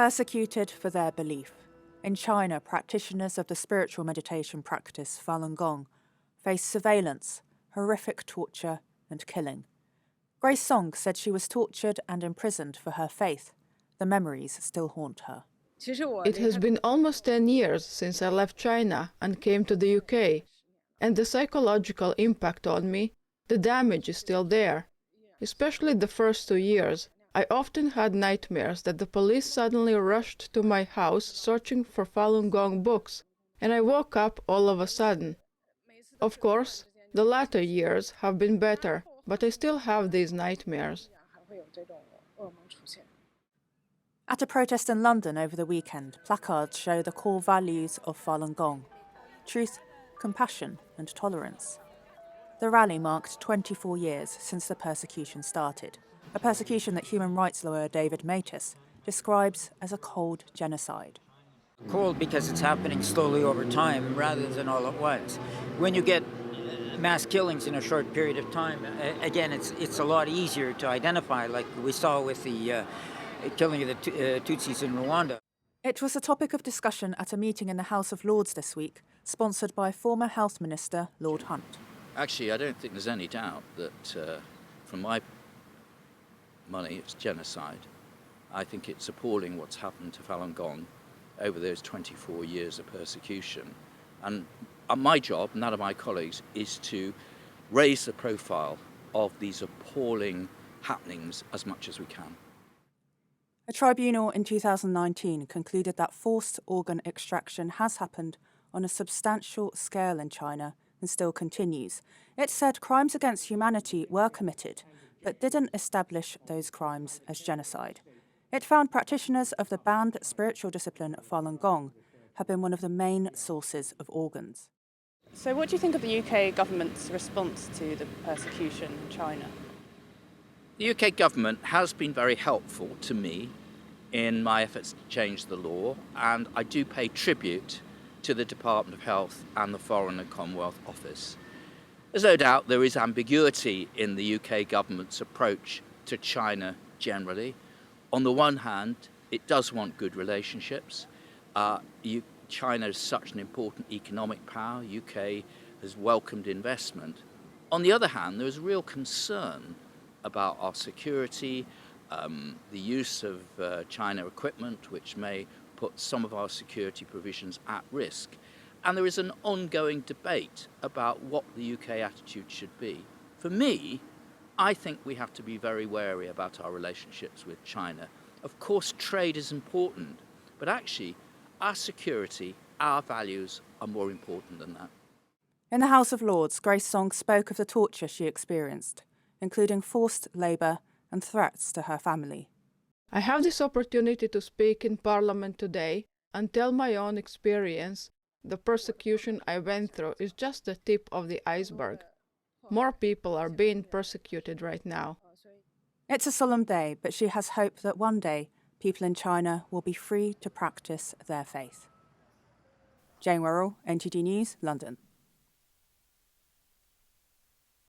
Persecuted for their belief. In China, practitioners of the spiritual meditation practice Falun Gong face surveillance, horrific torture and killing. Grace Song said she was tortured and imprisoned for her faith. The memories still haunt her. It has been almost 10 years since I left China and came to the UK, and the psychological impact on me, the damage is still there. Especially the first 2 years, I often had nightmares that the police suddenly rushed to my house searching for Falun Gong books, and I woke up all of a sudden. Of course, the latter years have been better, but I still have these nightmares. At a protest in London over the weekend, placards show the core values of Falun Gong: truth, compassion and tolerance. The rally marked 24 years since the persecution started, a persecution that human rights lawyer David Matis describes as a cold genocide. Cold because it's happening slowly over time rather than all at once. When you get mass killings in a short period of time, again, it's a lot easier to identify, like we saw with the killing of the Tutsis in Rwanda. It was a topic of discussion at a meeting in the House of Lords this week, sponsored by former Health Minister Lord Hunt. Actually, I don't think there's any doubt that, from my money, it's genocide. I think it's appalling what's happened to Falun Gong over those 24 years of persecution. And my job, and that of my colleagues, is to raise the profile of these appalling happenings as much as we can. A tribunal in 2019 concluded that forced organ extraction has happened on a substantial scale in China and still continues. It said crimes against humanity were committed, but didn't establish those crimes as genocide. It found practitioners of the banned spiritual discipline Falun Gong have been one of the main sources of organs. So what do you think of the UK government's response to the persecution in China? The UK government has been very helpful to me in my efforts to change the law, and I do pay tribute to the Department of Health and the Foreign and Commonwealth Office. There's no doubt there is ambiguity in the UK government's approach to China generally. On the one hand, it does want good relationships. China is such an important economic power. UK has welcomed investment. On the other hand, there is real concern about our security, the use of China equipment, which may put some of our security provisions at risk. And there is an ongoing debate about what the UK attitude should be. For me, I think we have to be very wary about our relationships with China. Of course, trade is important, but actually, our security, our values are more important than that. In the House of Lords, Grace Song spoke of the torture she experienced, including forced labour and threats to her family. I have this opportunity to speak in Parliament today and tell my own experience. The persecution I went through is just the tip of the iceberg. More people are being persecuted right now. It's a solemn day, but she has hope that one day people in China will be free to practice their faith. Jane Worrell, NTD News, London.